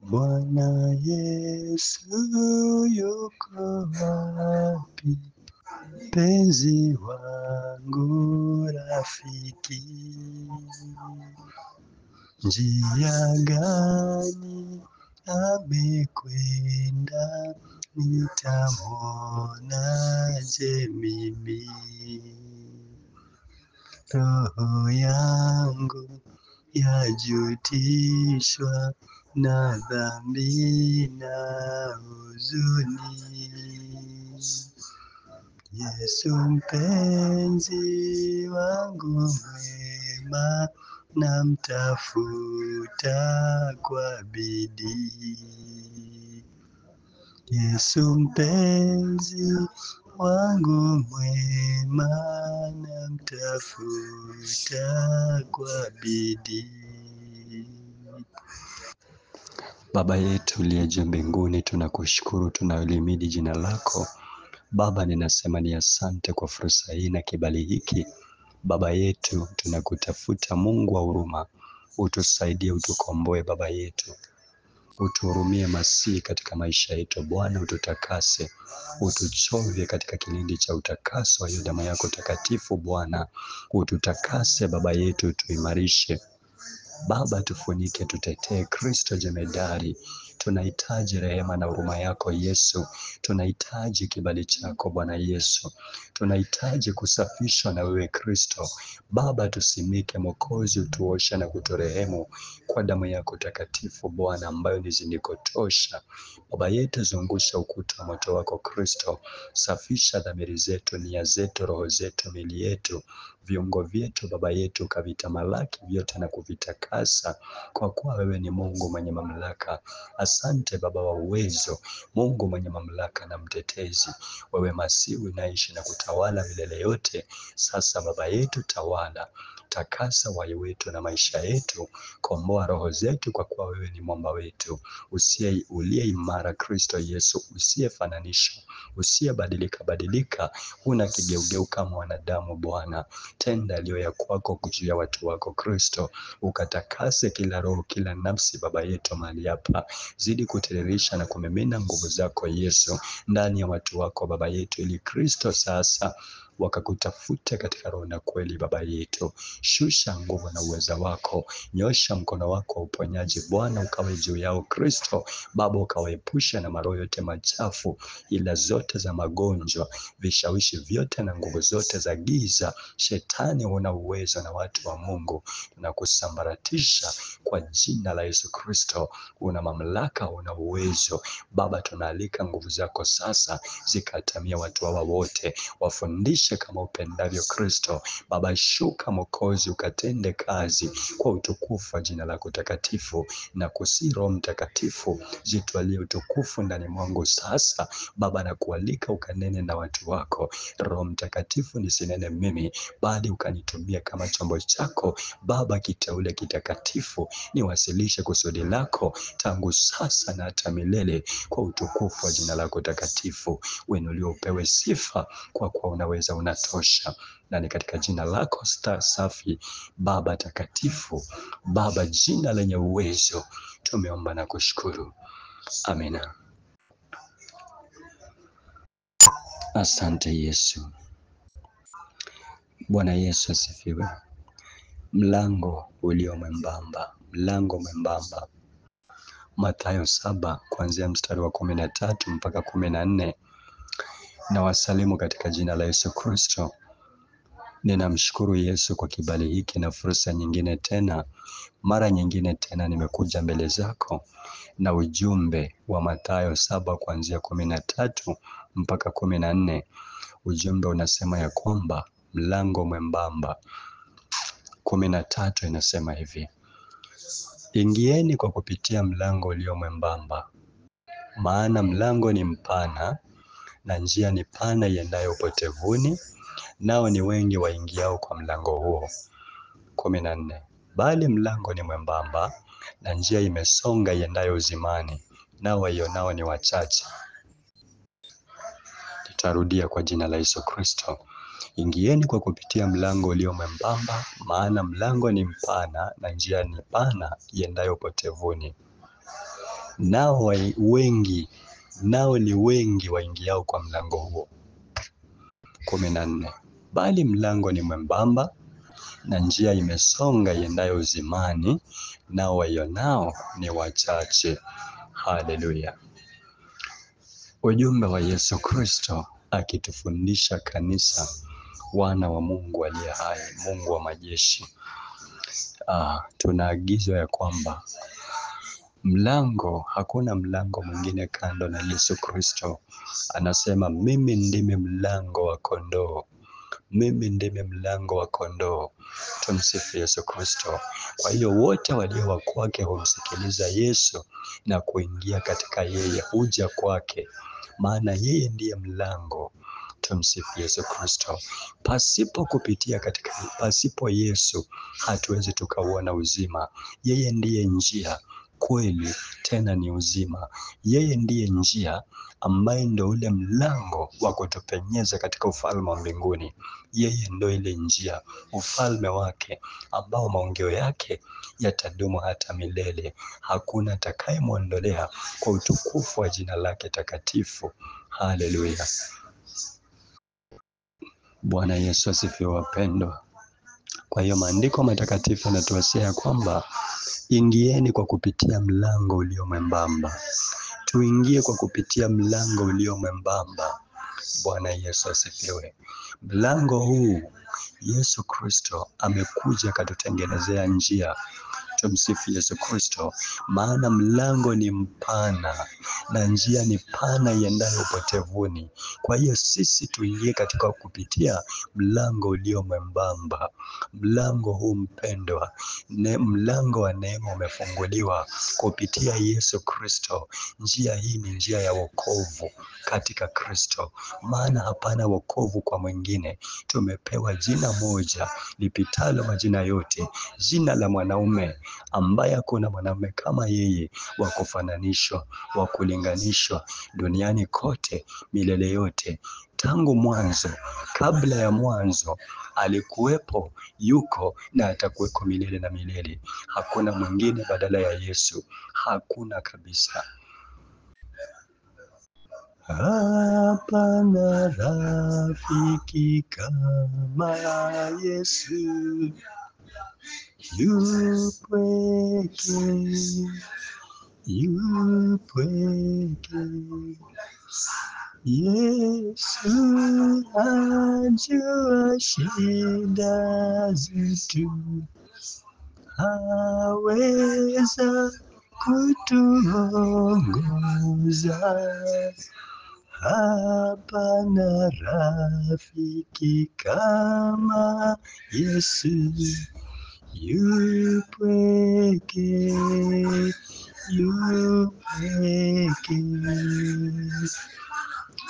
Bwana Yesu yuko wapi? Mpenzi wangu rafiki, njia gani amekwenda? Nitamuonaje mimi? Roho yangu yajutishwa na dhambi na huzuni. Yesu mpenzi wangu mwema, namtafuta kwa bidii. Yesu mpenzi wangu mwema, namtafuta kwa bidii. Baba yetu uliye juu mbinguni, tunakushukuru, tunalimidi jina lako. Baba, ninasema ni asante kwa fursa hii na kibali hiki. Baba yetu, tunakutafuta Mungu wa huruma, utusaidie, utukomboe Baba yetu. Utuhurumie Masihi katika maisha yetu Bwana, ututakase, utuchovye katika kilindi cha utakaso wa damu yako takatifu Bwana. Ututakase Baba yetu, utuimarishe Baba, tufunike, tutetee. Kristo jemedari, tunahitaji rehema na huruma yako Yesu. Tunahitaji kibali chako Bwana Yesu. Tunahitaji kusafishwa na wewe Kristo. Baba, tusimike Mwokozi, utuosha na kuturehemu kwa damu yako takatifu Bwana, ambayo ni ziniko tosha. Baba yetu, zungusha ukuta wa moto wako Kristo. Safisha dhamiri zetu, nia zetu, roho zetu, mili yetu, viungo vyetu Baba yetu, kavitamalaki vyote na kuvitakasa, kwa kuwa wewe ni Mungu mwenye mamlaka. Asante Baba wa uwezo, Mungu mwenye mamlaka na mtetezi. Wewe Masihi unaishi na kutawala milele yote. Sasa Baba yetu, tawala, takasa uhai wetu na maisha yetu, komboa roho zetu, kwa kuwa wewe ni mwamba wetu uliye imara, Kristo Yesu, usiyefananishwa, usiyebadilika badilika, una kigeugeu kama wanadamu Bwana. Tenda yaliyo ya kwako juu ya watu wako Kristo, ukatakase kila roho, kila nafsi Baba yetu mahali hapa. Zidi kutiririsha na kumimina nguvu zako Yesu ndani ya watu wako Baba yetu, ili Kristo sasa wakakutafute katika roho na kweli Baba yetu. Shusha nguvu na uweza wako, nyosha mkono wako wa uponyaji Bwana, ukawe juu yao Kristo. Baba, ukawaepusha na maroho yote machafu, ila zote za magonjwa, vishawishi vyote na nguvu zote za giza. Shetani, una uwezo na watu wa Mungu tunakusambaratisha kwa jina la Yesu Kristo. Una mamlaka, una uwezo Baba, tunaalika nguvu zako sasa zikatamia watu hawa wote, wafundishe kama upendavyo Kristo. Baba, shuka Mwokozi, ukatende kazi kwa utukufu wa jina lako takatifu, na kusihi Roho Mtakatifu jitwalie utukufu ndani mwangu sasa Baba, na kualika ukanene na watu wako. Roho Mtakatifu, nisinene mimi, bali ukanitumia kama chombo chako Baba kiteule kitakatifu, niwasilishe kusudi lako tangu sasa na hata milele, kwa utukufu wa jina lako takatifu. Uinuliwe, upewe sifa, kwa kuwa unaweza, unatosha. Na ni katika jina lako safi Baba takatifu, Baba jina lenye uwezo, tumeomba na kushukuru. Amina. Asante Yesu. Bwana Yesu asifiwe. Mlango ulio mwembamba, mlango mwembamba. Mathayo 7 kuanzia mstari wa 13 mpaka 14. Na wasalimu katika jina la Yesu Kristo. Ninamshukuru Yesu kwa kibali hiki na fursa nyingine tena. Mara nyingine tena nimekuja mbele zako na ujumbe wa Mathayo 7 kuanzia 13 mpaka 14. Ujumbe unasema ya kwamba mlango mwembamba. 13 inasema hivi: ingieni kwa kupitia mlango ulio mwembamba, maana mlango ni mpana na njia ni pana iendayo upotevuni, nao ni wengi waingiao kwa mlango huo. 14. Bali mlango ni mwembamba na njia imesonga iendayo uzimani, nao waionao ni wachache. Nitarudia kwa jina la Yesu Kristo. Ingieni kwa kupitia mlango ulio mwembamba, maana mlango ni mpana na njia ni pana iendayo upotevuni, nao ni wengi waingiao kwa mlango huo. 14. Bali mlango ni mwembamba na njia imesonga iendayo uzimani, nao waionao ni wachache. Haleluya. Ujumbe wa Yesu Kristo akitufundisha kanisa, wana wa Mungu aliye hai, Mungu wa majeshi. Tunaagizwa ya kwamba hakuna mlango mwingine kando na Yesu Kristo. Anasema mimi ndimi mlango wa kondoo. Mimi ndimi mlango wa kondoo. Tumsifu Yesu Kristo. Kwa hiyo wote walio wa kwake humsikiliza Yesu na kuingia katika yeye, huja kwake, maana yeye ndiye mlango. Tumsifu Yesu Kristo. Pasipo Yesu hatuwezi tukauona uzima. Yeye ndiye njia, kweli, tena ni uzima. Yeye ndiye njia ambaye ndo ule mlango wa kutupenyeza katika ufalme wa mbinguni. Yeye ndo ile njia, ufalme wake ambao maongeo yake yatadumu hata milele. Hakuna atakayemwondolea kwa utukufu wa jina lake takatifu. Haleluya. Bwana Yesu asifiwe wapendwa. Kwa hiyo maandiko matakatifu yanatuhusia kwamba ingieni kwa kupitia mlango ulio mwembamba. Tuingie kwa kupitia mlango ulio mwembamba. Bwana Yesu asifiwe. Mlango huu Yesu Kristo amekuja akatutengenezea njia. Tumsifu Yesu Kristo. Maana mlango ni mpana na njia ni pana iendayo upotevuni. Kwa hiyo sisi tuingie katika kupitia mlango ulio mwembamba. Mlango huu mpendwa, mlango wa neema umefunguliwa kupitia Yesu Kristo. Njia hii ni njia ya wokovu katika Kristo. Maana hapana wokovu kwa mwingine. Tumepewa jina moja lipitalo majina yote, jina la mwanaume ambaye hakuna mwanaume kama yeye, wa kufananishwa, wa kulinganishwa duniani kote, milele yote. Tangu mwanzo, kabla ya mwanzo, alikuwepo, yuko na atakuweko milele na milele. Hakuna mwingine badala ya Yesu, hakuna kabisa. Hapana rafiki kama Yesu, yupweke, Yesu ajua shida zetu, aweza kutuongoza. Hapana rafiki kama Yesu, yupweke.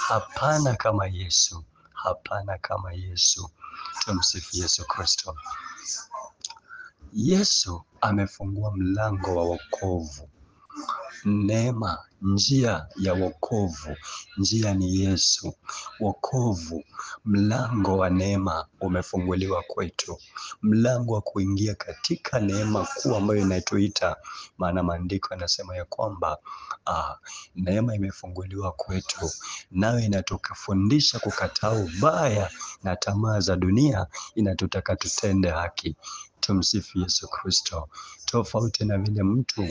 Hapana kama Yesu, hapana kama Yesu. Tumsifu Yesu Kristo. Yesu amefungua mlango wa wokovu, neema, njia ya wokovu. Njia ni Yesu. Wokovu, mlango wa neema umefunguliwa kwetu, mlango wa kuingia katika neema kuu ambayo inatuita. Maana maandiko yanasema ya kwamba neema imefunguliwa kwetu, nayo inatukafundisha kukataa ubaya na tamaa za dunia, inatutaka tutende haki. Tumsifu Yesu Kristo. Tofauti na vile mtu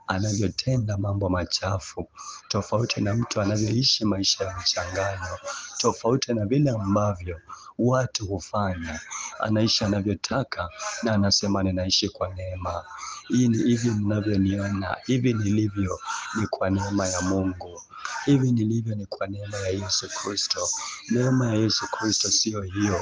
anavyotenda mambo machafu, tofauti na mtu anavyoishi maisha ya mchanganyo, tofauti na vile ambavyo watu hufanya, anaishi anavyotaka na anasema ninaishi kwa neema. Hivi mnavyoniona, hivi nilivyo ni kwa neema ya Mungu. Hivi nilivyo ni kwa neema ya Yesu Kristo. Neema ya Yesu Kristo sio hiyo.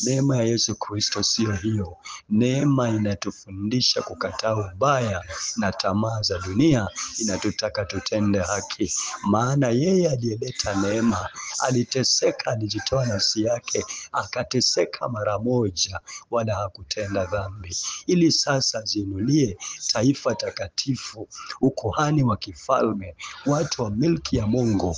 Neema ya Yesu Kristo sio hiyo. Neema inatufundisha kukataa ubaya na tamaa za dunia, inatutaka tutende haki. Maana yeye aliyeleta neema aliteseka, alijitoa nafsi yake, akateseka mara moja, wala hakutenda dhambi, ili sasa zinulie taifa takatifu, ukuhani wa kifalme, watu wa milki ya Mungu,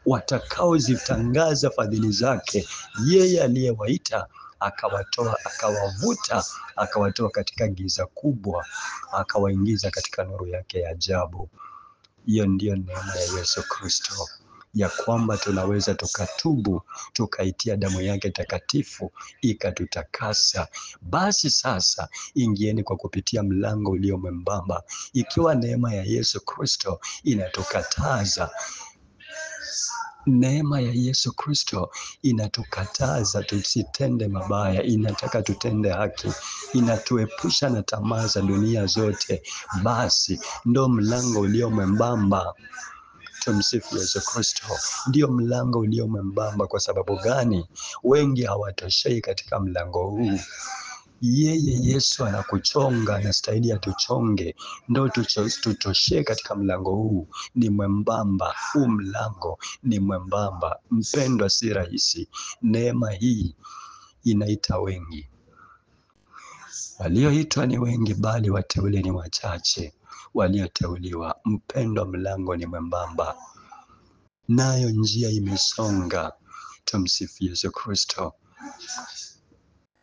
watakaozitangaza fadhili zake. Yeye aliyewaita akawatoa, akawavuta, akawatoa katika giza kubwa, akawaingiza katika nuru yake ya ajabu. Hiyo ndiyo neema ya Yesu Kristo, ya kwamba tunaweza tukatubu, tukaitia damu yake takatifu ikatutakasa. Basi sasa ingieni kwa kupitia mlango ulio mwembamba. Ikiwa neema ya Yesu Kristo inatukataza, neema ya Yesu Kristo inatukataza tusitende mabaya, inataka tutende haki, inatuepusha na tamaa za dunia zote, basi ndo mlango ulio mwembamba. Tumsifu Yesu Kristo. Ndio mlango ulio mwembamba. Kwa sababu gani? Wengi hawatoshei katika mlango huu. Yeye Yesu anakuchonga, anastahili atuchonge ndo tutoshee katika mlango huu. Ni mwembamba, huu mlango ni mwembamba. Mpendwa, si rahisi. Neema hii inaita wengi, walioitwa ni wengi, bali wateule ni wachache. Walioteuliwa, mpendwa, mlango ni mwembamba, nayo njia imesonga. Tumsifu Yesu Kristo.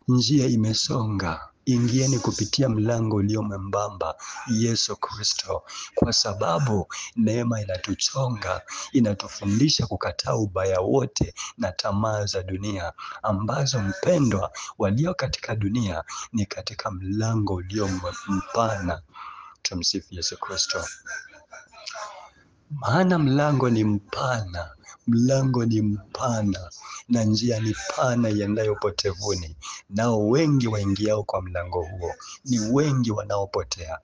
Njia imesonga. Ingieni kupitia mlango ulio mwembamba, Yesu Kristo, kwa sababu neema inatuchonga, inatufundisha kukataa ubaya wote na tamaa za dunia, ambazo mpendwa, walio katika dunia ni katika mlango ulio mpana. Tumsifu Yesu Kristo. Maana mlango ni mpana, mlango ni mpana na njia ni pana iendayo potevuni, nao wengi waingiao kwa mlango huo. Ni wengi wanaopotea,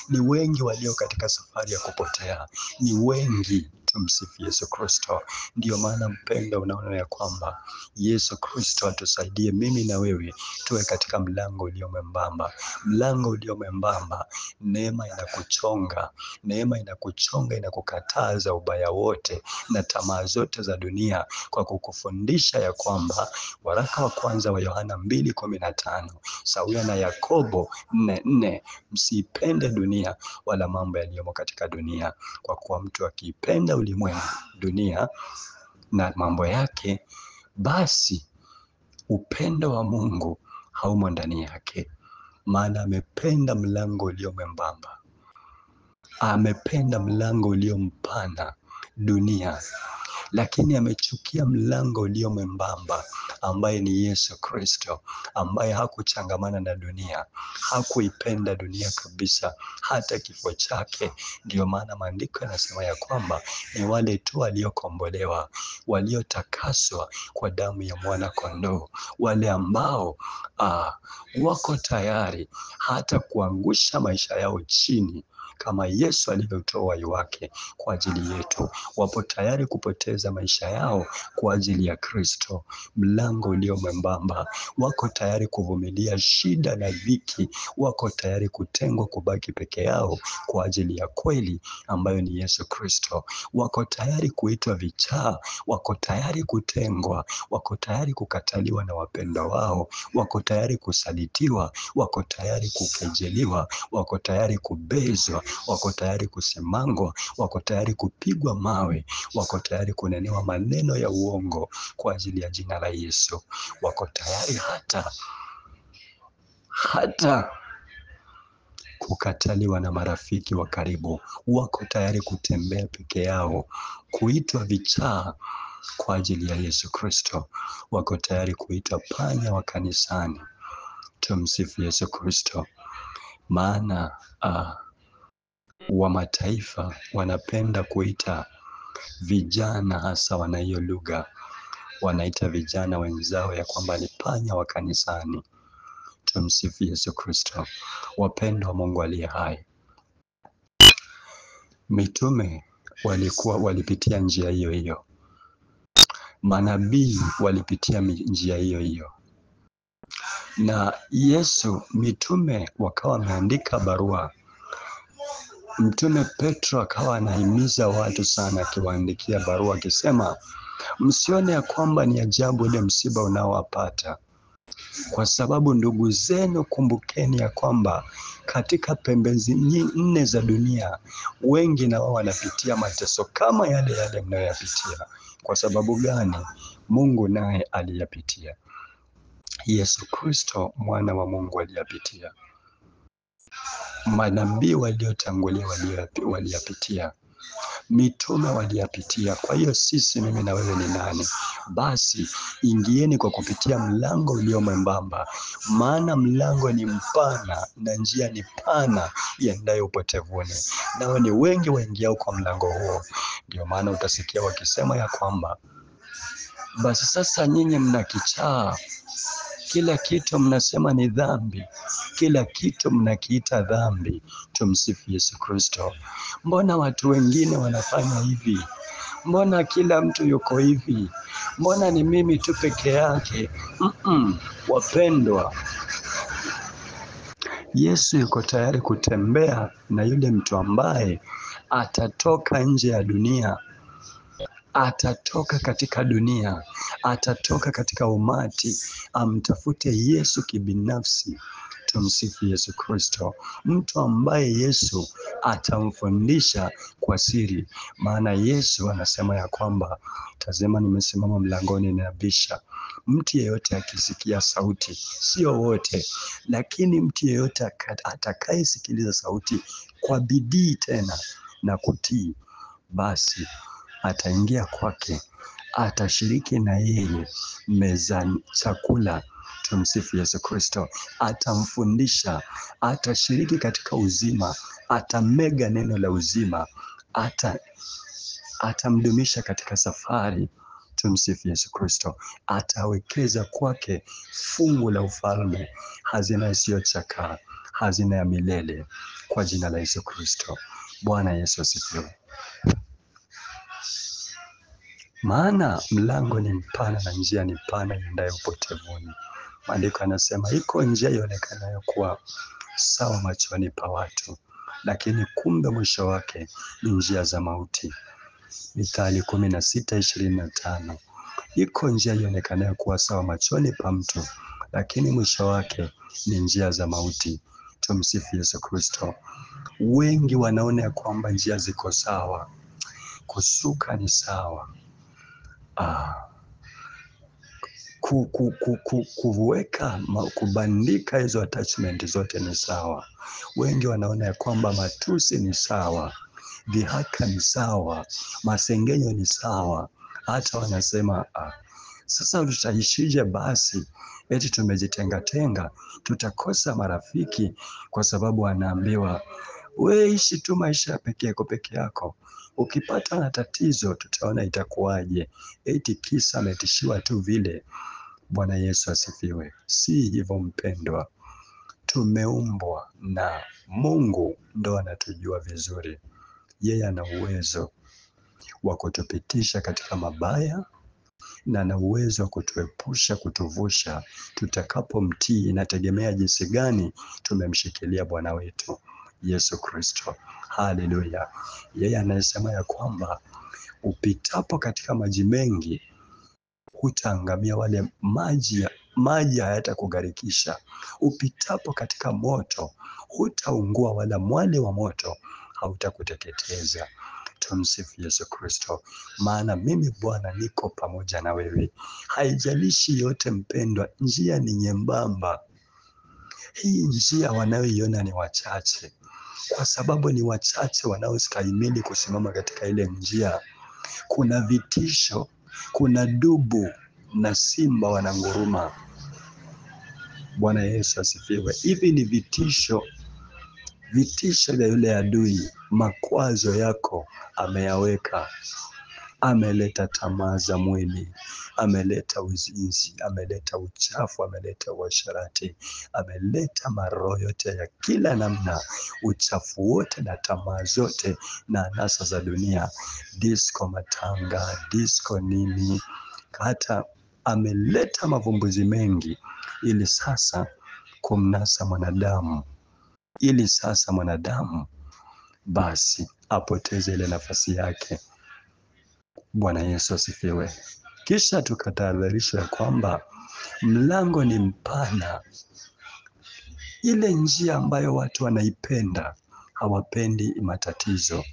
ni wengi walio katika safari ya kupotea, ni wengi. Tumsifu Yesu Kristo. Ndiyo maana mpendo, unaona ya kwamba Yesu Kristo atusaidie mimi na wewe tuwe katika mlango ulio mwembamba. Mlango ulio mwembamba, neema inakuchonga, neema inakuchonga, inakukataza ubaya wote na tamaa zote za dunia, kwa kukufundisha ya kwamba waraka wa kwanza wa Yohana 2:15 sawia na Yakobo 4:4, msiipende dunia wala mambo yaliyomo katika dunia, kwa kuwa mtu akiipenda ulimwengu, dunia na mambo yake, basi upendo wa Mungu haumo ndani yake. Maana amependa mlango ulio mwembamba, amependa mlango ulio mpana, dunia, lakini amechukia mlango ulio mwembamba, ambaye ni Yesu Kristo, ambaye hakuchangamana na dunia, hakuipenda dunia kabisa, hata kifo chake. Ndio maana maandiko yanasema ya kwamba ni wale tu waliokombolewa, waliotakaswa kwa damu ya mwana kondoo, wale ambao wako tayari hata kuangusha maisha yao chini, kama Yesu alivyotoa uhai wake kwa ajili yetu. Wapo tayari kupoteza maisha yao kwa ajili ya Kristo. Mlango ulio mwembamba, wako tayari kuvumilia shida na dhiki, wako tayari kutengwa, kubaki peke yao kwa ajili ya kweli ambayo ni Yesu Kristo. Wako tayari kuitwa vichaa, wako tayari kutengwa, wako tayari kukataliwa na wapendwa wao, wako tayari kusalitiwa, wako tayari kukejeliwa, wako tayari kubezwa, wako tayari kusemangwa, wako tayari kupigwa mawe, wako tayari kunenewa maneno ya uongo kwa ajili ya jina la Yesu. Wako tayari hata kukataliwa na marafiki wa karibu. Wako tayari kutembea peke yao, kuitwa vichaa kwa ajili ya Yesu Kristo. Wako tayari kuitwa panya wa kanisani. Tumsifu Yesu Kristo. Maana wa mataifa wanapenda kuita vijana, hasa wana hiyo lugha, wanaita vijana wenzao ya kwamba ni panya wa kanisani. Tumsifu Yesu Kristo. Wapendwa wa Mungu aliye hai, mitume walipitia njia hiyo hiyo, manabii walipitia njia hiyo hiyo, na Yesu, mitume wakawa wameandika barua. Mtume Petro akawa anahimiza watu sana, akiwaandikia barua akisema, msione ya kwamba ni ajabu ile msiba unaowapata, kwa sababu ndugu zenu kumbukeni ya kwamba katika pembe 4 za dunia wengi na wao wanapitia mateso kama yale mnayoyapitia. Kwa sababu gani? Mungu naye aliyapitia. Yesu Kristo mwana wa Mungu aliyapitia. Manabii waliotangulia waliyapitia. mitume waliyapitia. Kwa hiyo sisi, mimi na wewe ni nani? Basi ingieni kwa kupitia mlango ulio mwembamba, maana mlango ni mpana na njia ni pana iendayo upotevuni, nao ni wengi waingiao kwa mlango huo. Ndio maana utasikia wakisema ya kwamba basi sasa nyinyi mna kichaa, kila kitu mnasema ni dhambi, kila kitu mnakiita dhambi. Tumsifu Yesu Kristo. Mbona watu wengine wanafanya hivi? Mbona kila mtu yuko hivi? Mbona ni mimi tu peke yake? Wapendwa, Yesu yuko tayari kutembea na yule mtu ambaye atatoka nje ya dunia, atatoka katika dunia, atatoka katika umati, amtafute Yesu kibinafsi. Tumsifu Yesu Kristo. Mtu ambaye Yesu atamfundisha kwa siri, maana Yesu anasema ya kwamba, tazama nimesimama mlangoni nabisha. Mtu yeyote akisikia sauti, sio wote, lakini mtu yeyote atakayesikiliza sauti kwa bidii tena na kutii, basi ataingia kwake, atashiriki na yeye mezani chakula. Tumsifu Yesu Kristo. Atamfundisha, atashiriki katika uzima, atamega neno la uzima, atamdumisha katika safari. Tumsifu Yesu Kristo. Atawekeza kwake fungu la ufalme, hazina isiyochakaa, hazina ya milele, kwa jina la Yesu Kristo. Bwana Yesu asifiwe. Maana mlango ni mpana na njia ni pana iendayo upotevuni. Maandiko yanasema iko njia ionekanayo kuwa sawa machoni pa watu, lakini kumbe mwisho wake ni njia za mauti. Mithali 16:25. Iko njia ionekanayo kuwa sawa machoni pa mtu, lakini mwisho wake ni njia za mauti. Tumsifu Yesu Kristo. Wengi wanaona ya kwamba njia ziko sawa, kusuka ni sawa, kuweka kubandika hizo attachment zote ni sawa. Wengi wanaona ya kwamba matusi ni sawa, dhihaka ni sawa, masengenyo ni sawa. Hata wanasema sasa tutaishije basi? Eti tumejitenga, tutakosa marafiki kwa sababu wanaambiwa wewe ishi tu maisha ya peke yako. Ukipata na tatizo tutaona itakuwaje. Eti kisa ametishiwa tu vile. Bwana Yesu asifiwe. Si hivyo mpendwa. Tumeumbwa na Mungu, ndo anatujua vizuri. Yeye ana uwezo wa kutupitisha katika mabaya na ana uwezo wa kutuepusha, kutuvusha tutakapomtii. Inategemea jinsi gani tumemshikilia Bwana wetu Yesu Kristo. Haleluya. Yeye anasema ya kwamba upitapo katika maji mengi hutaangamia, wale maji hayatakugharikisha. Upitapo katika moto hutaungua, wala mwali wa moto hautakuteketeza. Tumsifu Yesu Kristo. Maana mimi Bwana niko pamoja na wewe. Haijalishi yote mpendwa, njia ni nyembamba. Hii njia wanayoiona ni wachache, kwa sababu ni wachache wanaostahimili kusimama katika ile njia. Kuna vitisho, kuna dubu na simba wananguruma. Bwana Yesu asifiwe. Hivi ni vitisho vya yule adui. Makwazo yako ameyaweka. Ameleta tamaa za mwili, ameleta uzinzi, ameleta uchafu, ameleta uasherati, ameleta maroho yote ya kila namna, uchafu wote na tamaa zote na anasa za dunia, disco matanga, disco nini, hata ameleta mavumbuzi mengi ili sasa kumnasa mwanadamu, ili sasa mwanadamu basi apoteze ile nafasi yake. Bwana Yesu asifiwe. Kisha tukatahadharishwa ya kwamba mlango ni mpana. Ile njia ambayo watu wanaipenda, hawapendi matatizo,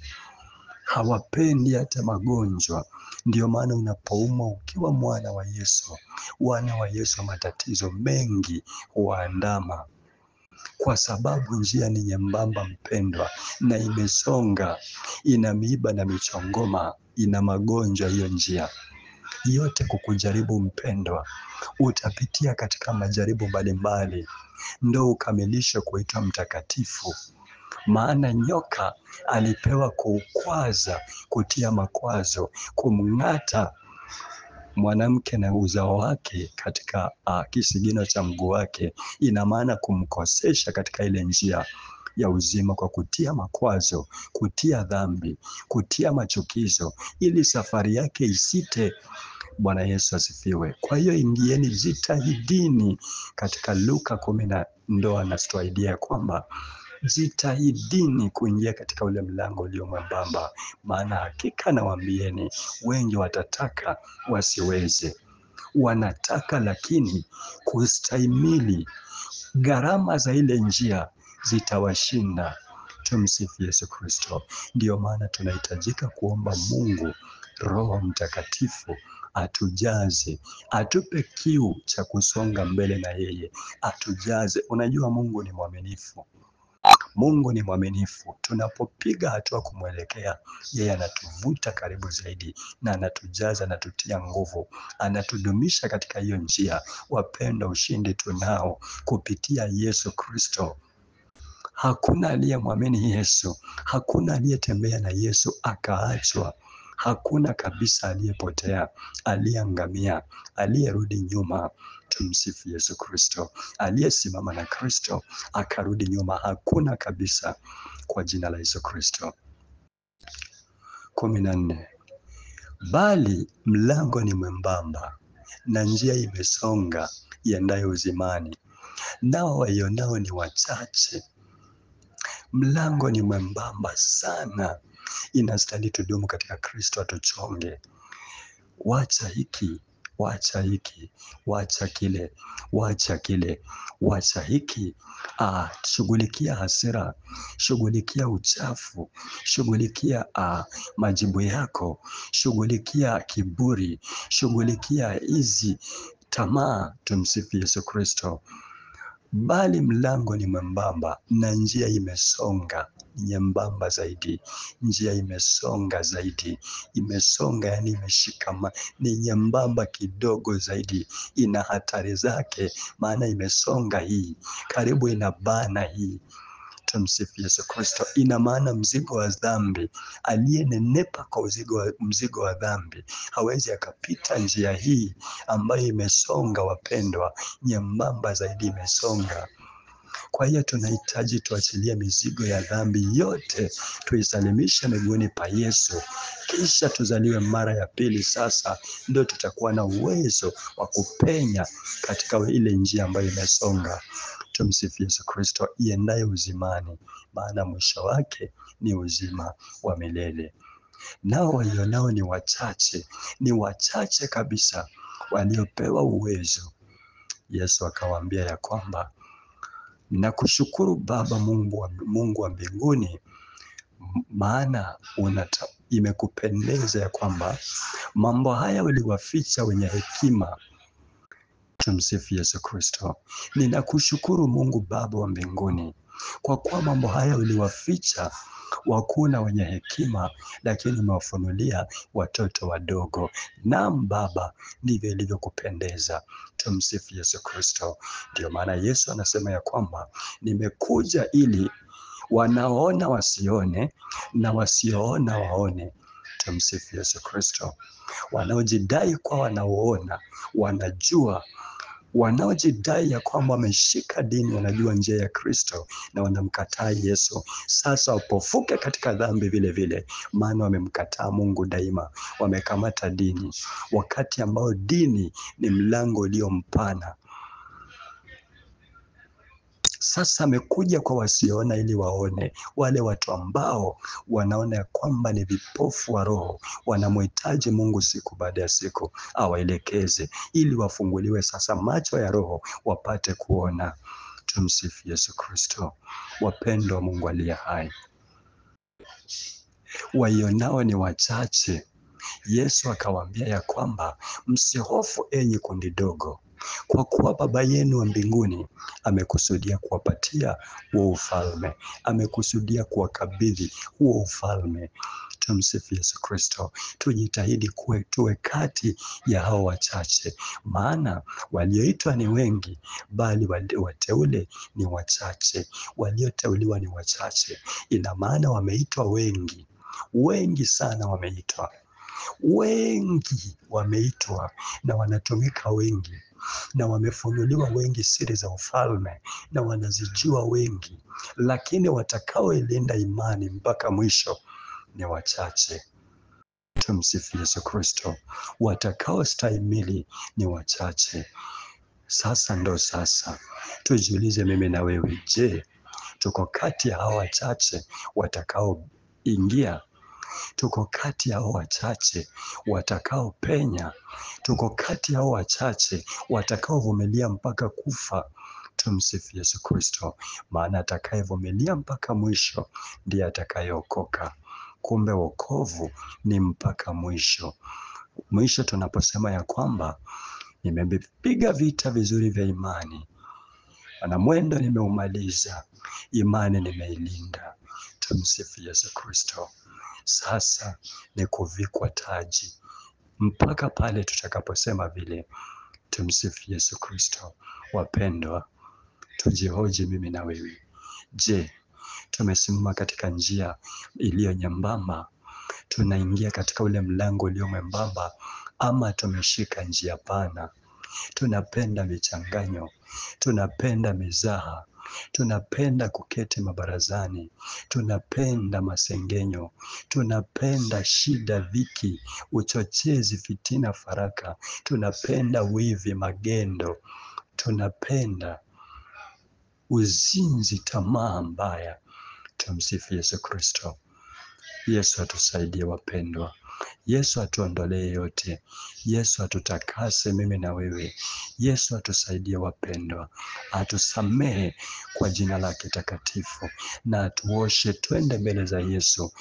hawapendi hata magonjwa. Ndio maana unapoumwa ukiwa mwana wa Yesu, matatizo mengi huwaandama. kwa sababu njia ni nyembamba mpendwa, na imesonga, ina miiba na michongoma, ina magonjwa hiyo njia. Yote kukujaribu mpendwa, utapitia katika majaribu mbalimbali, ndo ukamilishe kuitwa mtakatifu. Maana nyoka alipewa kuukwaza, kutia makwazo, kumng'ata mwanamke na uzao wake katika kisigino cha mguu wake. Ina maana kumkosesha katika ile njia ya uzima kwa kutia makwazo, kutia dhambi, kutia machukizo, ili safari yake isite. Bwana Yesu asifiwe. Kwa hiyo ingieni, jitahidini. Katika Luka 10 ndo anatuahidia kwamba jitahidini kuingia katika ule mlango ulio mwembamba, maana hakika nawaambieni, wengi watataka wasiweze. Wanataka lakini kustahimili gharama za ile njia zitawashinda. Tumsifu Yesu Kristo. Ndiyo maana tunahitajika kuomba Mungu Roho Mtakatifu atujaze, atupe kiu cha kusonga mbele na yeye, atujaze. Unajua Mungu ni mwaminifu. Mungu ni mwaminifu. Tunapopiga hatua kumwelekea yeye, anatuvuta karibu zaidi na anatujaza, anatutia nguvu, anatudumisha katika hiyo njia. Wapenda, ushindi tunao kupitia Yesu Kristo. Hakuna aliyemwamini Yesu, hakuna aliyetembea na Yesu akaachwa. Hakuna kabisa aliyepotea, aliyeangamia, aliyerudi nyuma. Tumsifu Yesu Kristo. Aliyesimama na Kristo akarudi nyuma, hakuna kabisa, kwa jina la Yesu Kristo. 14. Bali mlango ni mwembamba na njia imesonga iendayo uzimani, nao waionao ni wachache. Mlango ni mwembamba sana, inastahili tudumu katika Kristo, atuchonge. Wacha hiki, wacha hiki, wacha kile, wacha kile, wacha hiki. Shughulikia hasira, shughulikia uchafu, shughulikia majibu yako, shughulikia kiburi, shughulikia hizi tamaa. Tumsifu Yesu Kristo. Bali mlango ni mwembamba na njia imesonga, nyembamba zaidi. Njia imesonga zaidi, imesonga yani imeshikama, ni nyembamba kidogo zaidi. Ina hatari zake, maana imesonga hii, karibu inabana hii. Tumsifu Yesu Kristo. Ina maana mzigo wa dhambi, aliyenenepa kwa mzigo wa dhambi hawezi akapita njia hii ambayo imesonga. Wapendwa, nyembamba zaidi, imesonga. Kwa hiyo tunahitaji tuachilie mizigo ya dhambi yote, tuisalimishe miguuni pa Yesu, kisha tuzaliwe mara ya pili. Sasa ndio tutakuwa na uwezo wa kupenya katika ile njia ambayo imesonga. Tumsifu Yesu Kristo, iendaye uzimani, maana mwisho wake ni uzima wa milele. Nao waionao ni wachache, ni wachache kabisa waliopewa uwezo. Yesu akawaambia ya kwamba, nakushukuru Baba Mungu wa mbinguni, maana imekupendeza ya kwamba mambo haya uliwaficha wenye hekima. Tumsifu Yesu Kristo. Ninakushukuru Mungu Baba wa mbinguni, kwa kuwa mambo haya uliwaficha wakuu na wenye hekima, lakini umewafunulia watoto wadogo. Naam Baba, ndivyo ilivyokupendeza. Tumsifu Yesu Kristo. Ndio maana Yesu anasema ya kwamba nimekuja ili wanaoona wasione na wasioona waone. Tumsifu Yesu Kristo. Wanaojidai kwa wanaoona wanajua, wanaojidai ya kwamba wameshika dini, wanajua njia ya Kristo na wanamkataa Yesu, sasa wapofuke katika dhambi vile vile, maana wamemkataa Mungu daima, wamekamata dini, wakati ambao dini ni mlango ulio mpana. Sasa amekuja kwa wasioona ili waone, wale watu ambao wanaona ya kwamba ni vipofu wa roho, wanamhitaji Mungu siku baada ya siku awaelekeze, ili wafunguliwe sasa macho ya roho wapate kuona. Tumsifu Yesu Kristo. Wapendwa Mungu aliye hai, waionao ni wachache. Yesu akawaambia ya kwamba msihofu enyi kundi dogo, kwa kuwa Baba yenu wa mbinguni amekusudia kuwapatia huo ufalme, amekusudia kuwakabidhi huo ufalme. Tumsifu Yesu Kristo. Tujitahidi tuwe kati ya hao wachache, maana walioitwa ni wengi, bali wateule ni wachache. Walioteuliwa ni wachache, ina maana wameitwa wengi, wengi sana wameitwa, wengi wameitwa na wanatumika wengi, na wamefunuliwa wengi siri za ufalme na wanazijua wengi, lakini watakaoilinda imani mpaka mwisho ni wachache. Tumsifu Yesu Kristo. Watakaostahimili ni wachache. Sasa tujiulize mimi na wewe, je, tuko kati ya hao wachache watakaoingia? Tuko kati ya hao wachache watakaopenya? Tuko kati ya hao wachache watakaovumilia mpaka kufa? Tumsifu Yesu Kristo. Maana atakayevumilia mpaka mwisho ndiye atakayeokoka. Kumbe wokovu ni mpaka mwisho. Mwisho tunaposema ya kwamba nimepiga vita vizuri vya imani na mwendo nimeumaliza, imani nimeilinda. Tumsifu Yesu Kristo. Sasa ni kuvikwa taji mpaka pale tutakaposema vile. Tumsifu Yesu Kristo. Wapendwa, tujihoji mimi na wewe. Je, tumesimama katika njia iliyo nyembamba? Tunaingia katika ule mlango ulio mwembamba, ama tumeshika njia pana? Tunapenda michanganyo, tunapenda mizaha, tunapenda kuketi mabarazani, tunapenda masengenyo, tunapenda shida, dhiki, uchochezi, fitina, faraka, tunapenda wivi, magendo, tunapenda uzinzi, tamaa mbaya. Tumsifu Yesu Kristo. Yesu atusaidie wapendwa. Yesu atuondolee yote. Yesu atutakase mimi na wewe. Yesu atusaidie wapendwa. Atusamehe kwa jina lake takatifu na atuoshe, twende mbele za Yesu.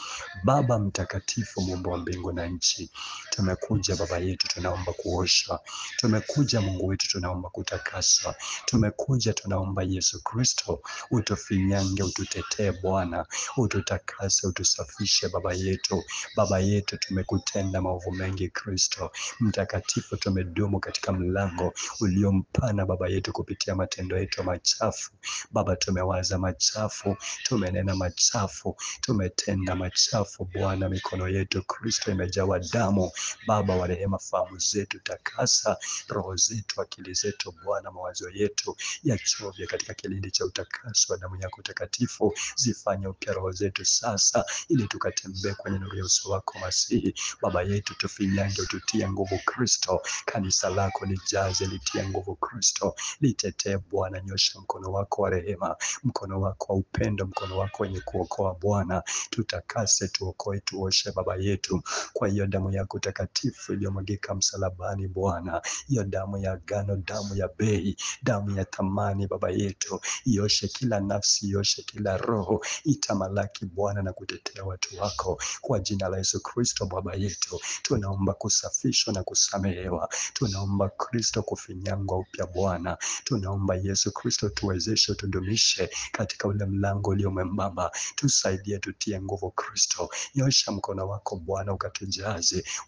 Baba mtakatifu, Muumba wa mbingu na nchi, tumekuja Baba yetu, tunaomba kuoshwa. Tumekuja Mungu wetu, tunaomba kutakaswa. Tumekuja tunaomba Yesu Kristo utufinyange, ututetee Bwana, ututakase, utusafishe Baba yetu. Baba yetu, tumekutenda maovu mengi Kristo mtakatifu, tumedumu katika mlango uliompana Baba yetu kupitia matendo yetu machafu. Baba, tumewaza machafu, tumenena machafu, tumetenda machafu Bwana. Mikono yetu Kristo imejawa damu. Baba wa rehema, fahamu zetu takasa, roho zetu, akili zetu Bwana, mawazo yetu yachovye katika kilindi cha utakaso wa damu yako takatifu. Zifanye upya roho zetu sasa, ili tukatembee kwenye nuru ya uso wako Masihi. Baba yetu, tufinyange, ututie nguvu Kristo. Kanisa lako lijaze, litie nguvu Kristo. Litetee Bwana, nyosha mkono wako wa rehema, mkono wako wa upendo, mkono wako wenye kuokoa Bwana. Tutakase, tuokoe, tuoshe Baba yetu kwa hiyo damu yako takatifu iliyomwagika msalabani Bwana. Hiyo damu ya agano, damu ya bei, damu ya thamani Baba yetu. Ioshe kila nafsi, ioshe kila roho, itamalaki Bwana na kutetea watu wako kwa jina la Yesu Kristo. Baba yetu, tunaomba kusafishwa na kusamehewa. Tunaomba Kristo kufinyangwa upya Bwana. Tunaomba Yesu Kristo tuwezeshe, tudumishe katika ule mlango ulio mwembamba. Tusaidie, tutie nguvu Kristo. Nyosha mkono wako Bwana,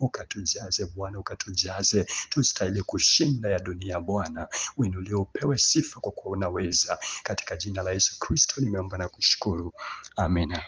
ukatujaze Bwana, ukatujaze. Tustahili kushinda ya dunia Bwana. Uinuliwe, upewe sifa kwa kuwa unaweza. Katika jina la Yesu Kristo nimeomba na kushukuru. Amina.